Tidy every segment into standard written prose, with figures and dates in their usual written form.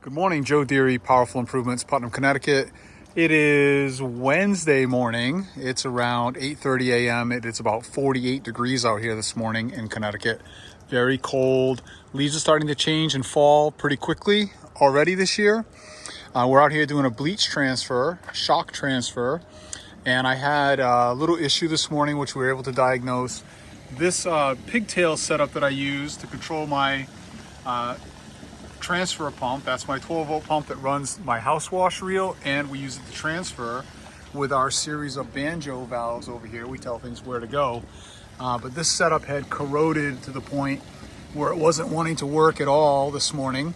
Good morning, Joe Deary, Powerful Improvements, Putnam, Connecticut. It is Wednesday morning. It's around 8:30 a.m. It's about 48 degrees out here this morning in Connecticut. Very cold. Leaves are starting to change and fall pretty quickly already this year. We're out here doing a bleach transfer, shock transfer, and I had a little issue this morning which we were able to diagnose. This pigtail setup that I use to control my transfer pump, that's my 12-volt pump that runs my house wash reel, and we use it to transfer with our series of banjo valves over here. We tell things where to go, but this setup had corroded to the point where it wasn't wanting to work at all this morning.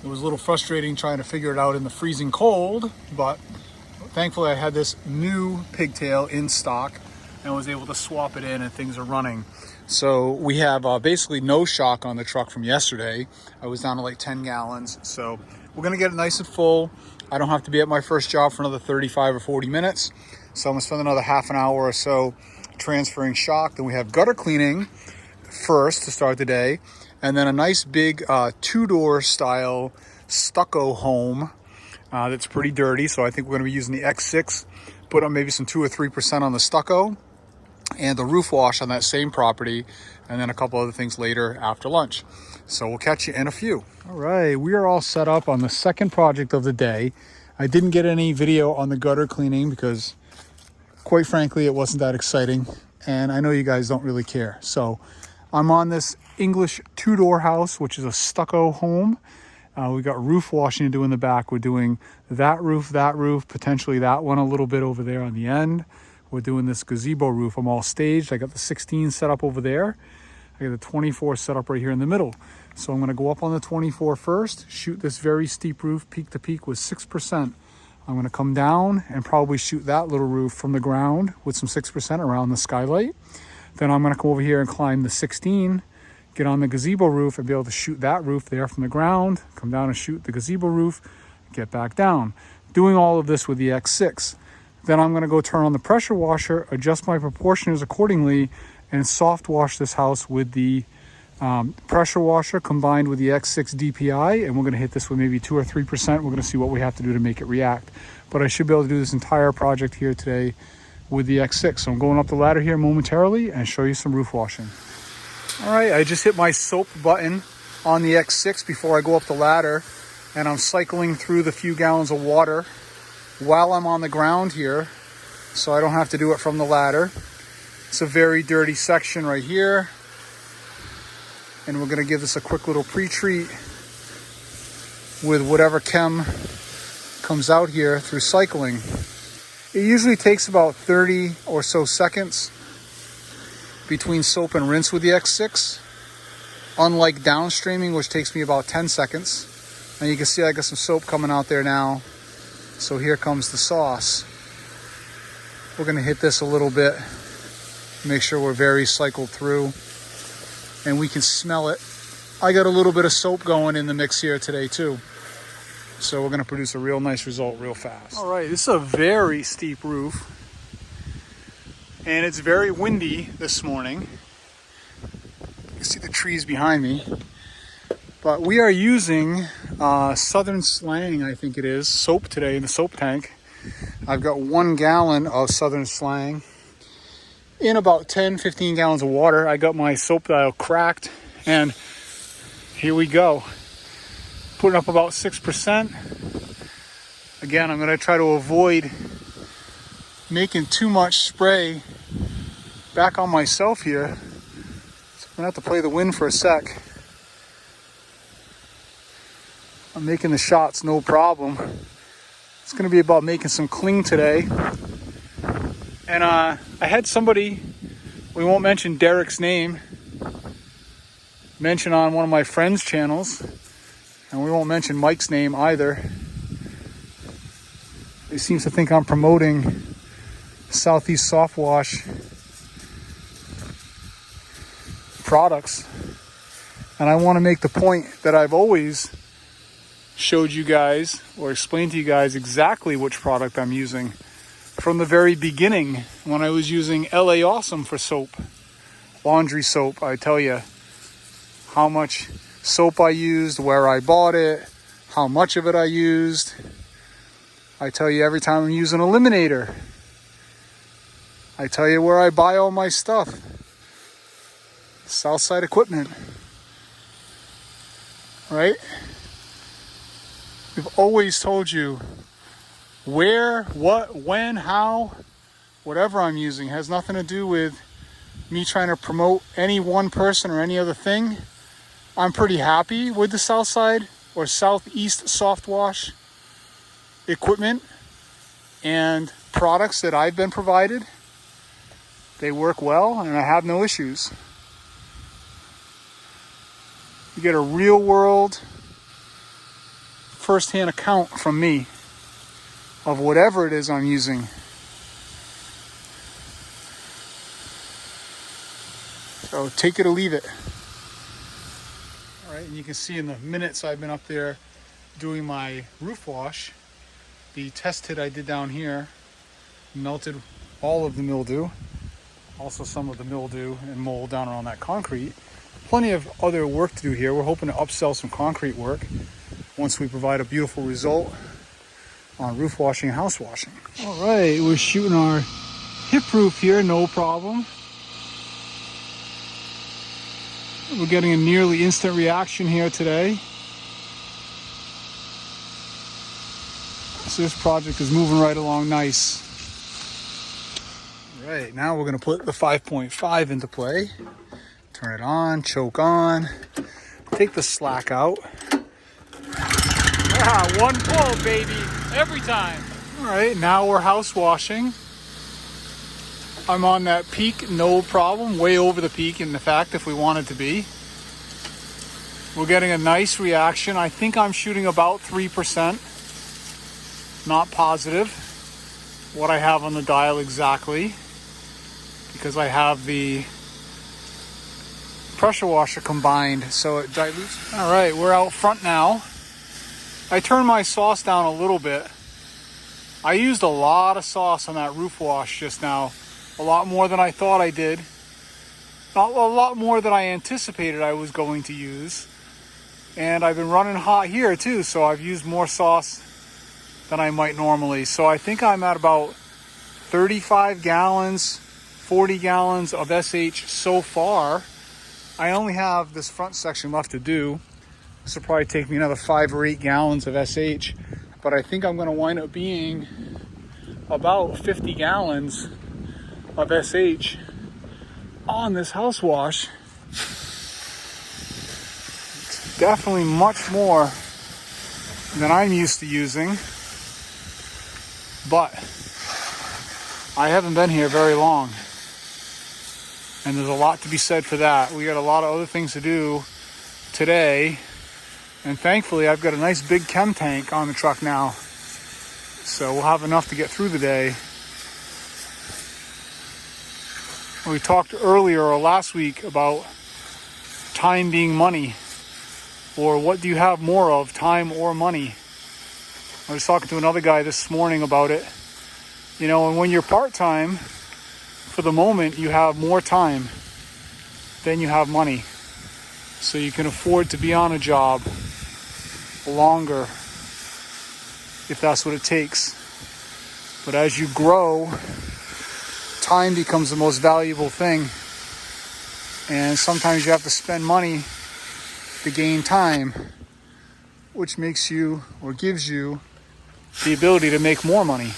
It was a little frustrating trying to figure it out in the freezing cold, but thankfully I had this new pigtail in stock and was able to swap it in, and things are running. So we have basically no shock on the truck from yesterday. I was down to like 10 gallons. So we're gonna get it nice and full. I don't have to be at my first job for another 35 or 40 minutes. So I'm gonna spend another half an hour or so transferring shock. Then we have gutter cleaning first to start the day. And then a nice big two-door style stucco home that's pretty dirty. So I think we're gonna be using the X6, put on maybe some 2 or 3% on the stucco, and the roof wash on that same property, and then a couple other things later after lunch. So we'll catch you in a few. All right, we are all set up on the second project of the day. I didn't get any video on the gutter cleaning because quite frankly, it wasn't that exciting. And I know you guys don't really care. So I'm on this English two-door house, which is a stucco home. We got roof washing to do in the back. We're doing that roof, potentially that one a little bit over there on the end. We're doing this gazebo roof. I'm all staged. I got the 16 set up over there. I got the 24 set up right here in the middle. So I'm gonna go up on the 24 first, shoot this very steep roof peak to peak with 6%. I'm gonna come down and probably shoot that little roof from the ground with some 6% around the skylight. Then I'm gonna come over here and climb the 16, get on the gazebo roof and be able to shoot that roof there from the ground, come down and shoot the gazebo roof, get back down. Doing all of this with the X6. Then I'm gonna go turn on the pressure washer, adjust my proportioners accordingly, and soft wash this house with the pressure washer combined with the X6 DPI. And we're gonna hit this with maybe 2 or 3%. We're gonna see what we have to do to make it react. But I should be able to do this entire project here today with the X6. So I'm going up the ladder here momentarily and show you some roof washing. All right, I just hit my soap button on the X6 before I go up the ladder, and I'm cycling through the few gallons of water while I'm on the ground here, so I don't have to do it from the ladder. It's a very dirty section right here, and we're gonna give this a quick little pre-treat with whatever chem comes out here through cycling. It usually takes about 30 or so seconds between soap and rinse with the X6, unlike downstreaming, which takes me about 10 seconds. And you can see I got some soap coming out there now. So here comes the sauce. We're gonna hit this a little bit, make sure we're very cycled through, and we can smell it. I got a little bit of soap going in the mix here today too. So we're gonna produce a real nice result real fast. All right, this is a very steep roof, and it's very windy this morning. You can see the trees behind me. But we are using Southern Slang, I think it is, soap today in the soap tank. I've got 1 gallon of Southern Slang in about 10, 15 gallons of water. I got my soap dial cracked, and here we go. Putting up about 6%. Again, I'm gonna try to avoid making too much spray back on myself here. So I'm gonna have to play the wind for a sec. I'm making the shots no problem. It's gonna be about making some cling today. And I had somebody, we won't mention Derek's name, mention on one of my friends' channels, and we won't mention Mike's name either. He seems to think I'm promoting Southeast Soft Wash products. And I wanna make the point that I've always showed you guys or explained to you guys exactly which product I'm using from the very beginning when I was using LA Awesome for soap, laundry soap. I tell you how much soap I used, where I bought it, how much of it I used. I tell you every time I'm using Eliminator. I tell you where I buy all my stuff. Southside Equipment. Right? We've always told you where, what, when, how, whatever I'm using has nothing to do with me trying to promote any one person or any other thing. I'm pretty happy with the Southside or Southeast Soft Wash equipment and products that I've been provided. They work well and I have no issues. You get a real world first-hand account from me of whatever it is I'm using. So take it or leave it. All right, and you can see in the minutes I've been up there doing my roof wash, the test hit I did down here melted all of the mildew, also some of the mildew and mold down around that concrete. Plenty of other work to do here. We're hoping to upsell some concrete work once we provide a beautiful result on roof washing and house washing. All right, we're shooting our hip roof here, no problem. We're getting a nearly instant reaction here today. So this project is moving right along nice. All right, now we're gonna put the 5.5 into play. Turn it on, choke on, take the slack out. One pull, baby, every time. All right, now we're house washing. I'm on that peak, no problem, way over the peak in fact, if we wanted to be. We're getting a nice reaction. I think I'm shooting about 3%. Not positive what I have on the dial exactly, because I have the pressure washer combined, so it dilutes. All right, we're out front now. I turned my sauce down a little bit. I used a lot of sauce on that roof wash just now. A lot more than I thought I did. A lot more than I anticipated I was going to use. And I've been running hot here too, so I've used more sauce than I might normally. So I think I'm at about 35 gallons, 40 gallons of SH so far. I only have this front section left to do. This will probably take me another 5 or 8 gallons of SH, but I think I'm going to wind up being about 50 gallons of SH on this house wash. It's definitely much more than I'm used to using, but I haven't been here very long. And there's a lot to be said for that. We got a lot of other things to do today. And thankfully, I've got a nice big chem tank on the truck now. So we'll have enough to get through the day. We talked earlier or last week about time being money. Or what do you have more of, time or money? I was talking to another guy this morning about it. You know, and when you're part-time, for the moment, you have more time than you have money. So you can afford to be on a job longer if that's what it takes. But as you grow, time becomes the most valuable thing. And sometimes you have to spend money to gain time, which makes you or gives you the ability to make more money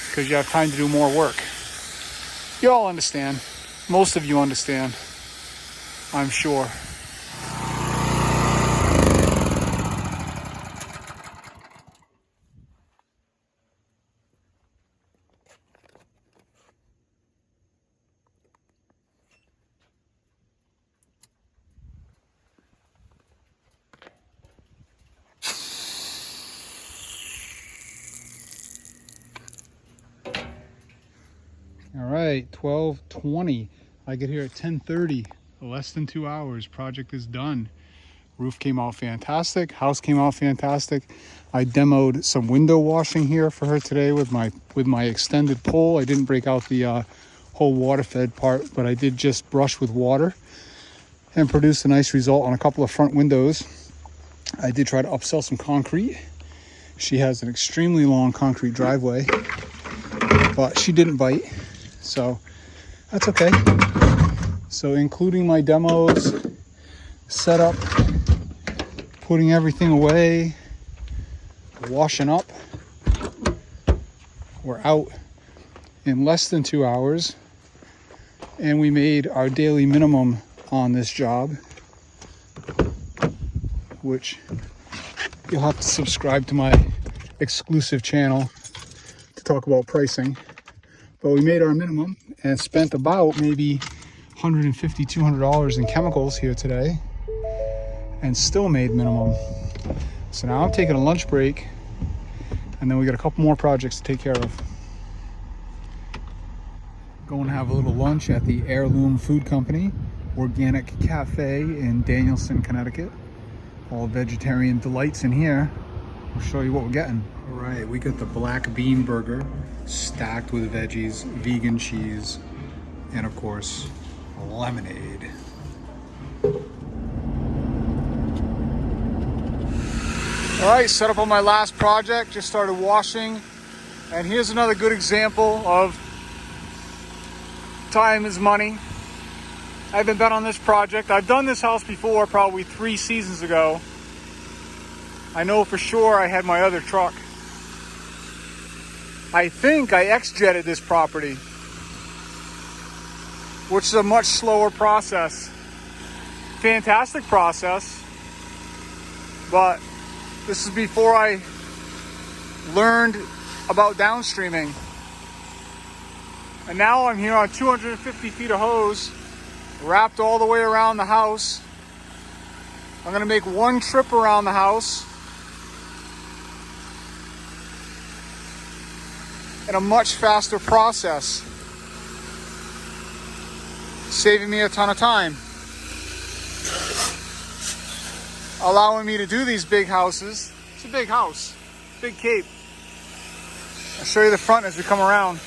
because you have time to do more work. You all understand. Most of you understand, I'm sure. All right, 12:20. I get here at 10:30. Less than 2 hours. Project is done. Roof came out fantastic. House came out fantastic. I demoed some window washing here for her today with my extended pole. I didn't break out the whole water fed part, but I did just brush with water and produce a nice result on a couple of front windows. I did try to upsell some concrete. She has an extremely long concrete driveway, but she didn't bite, so that's okay. So including my demos, setup, putting everything away, washing up, we're out in less than 2 hours, and we made our daily minimum on this job, which you'll have to subscribe to my exclusive channel to talk about pricing. But we made our minimum and spent about maybe $150, $200 in chemicals here today, and still made minimum. So now I'm taking a lunch break, and then we got a couple more projects to take care of. Going to have a little lunch at the Heirloom Food Company Organic Cafe in Danielson, Connecticut. All vegetarian delights in here. I'll show you what we're getting. All right, we got the black bean burger stacked with veggies, vegan cheese, and of course, lemonade. All right, set up on my last project, just started washing. And here's another good example of time is money. I haven't been on this project. I've done this house before, probably 3 seasons ago. I know for sure I had my other truck. I think I X-jetted this property, which is a much slower process. Fantastic process, but this is before I learned about downstreaming. And now I'm here on 250 feet of hose, wrapped all the way around the house. I'm gonna make one trip around the house in a much faster process, saving me a ton of time, allowing me to do these big houses. It's a big house, big cape. I'll show you the front as we come around.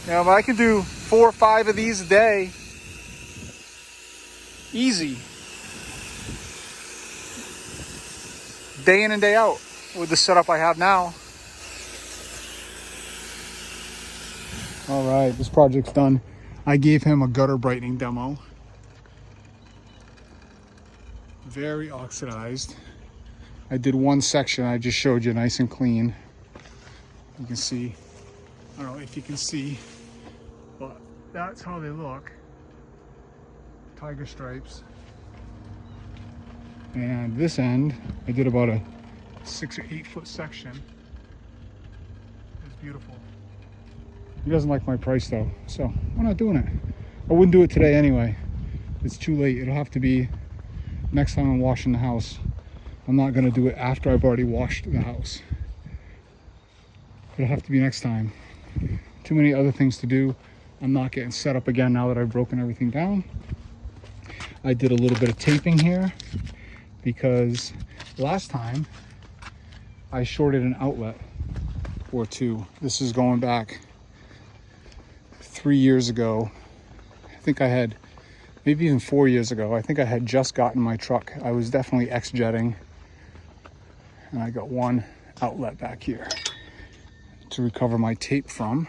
Now, but I can do 4 or 5 of these a day, easy, day in and day out with the setup I have now. All right, this project's done. I gave him a gutter brightening demo. Very oxidized. I did one section I just showed you, nice and clean. You can see, I don't know if you can see, but that's how they look. Tiger stripes. And this end, I did about a 6 or 8 foot section. It's beautiful. He doesn't like my price though, so I'm not doing it. I wouldn't do it today anyway. It's too late. It'll have to be next time I'm washing the house. I'm not gonna do it after I've already washed the house. It'll have to be next time. Too many other things to do. I'm not getting set up again now that I've broken everything down. I did a little bit of taping here because last time I shorted an outlet or 2. This is going back 3 years ago. I think I had, maybe even 4 years ago, I think I had just gotten my truck. I was definitely X-jetting, and I got one outlet back here to recover my tape from.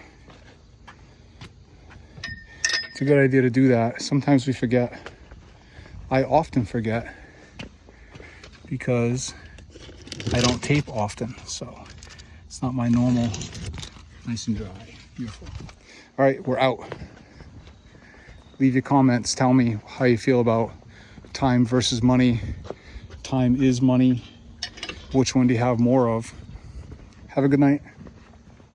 It's a good idea to do that. Sometimes we forget. I often forget because I don't tape often, so it's not my normal. Nice and dry, beautiful. All right, we're out. Leave your comments, tell me how you feel about time versus money. Time is money. Which one do you have more of? Have a good night.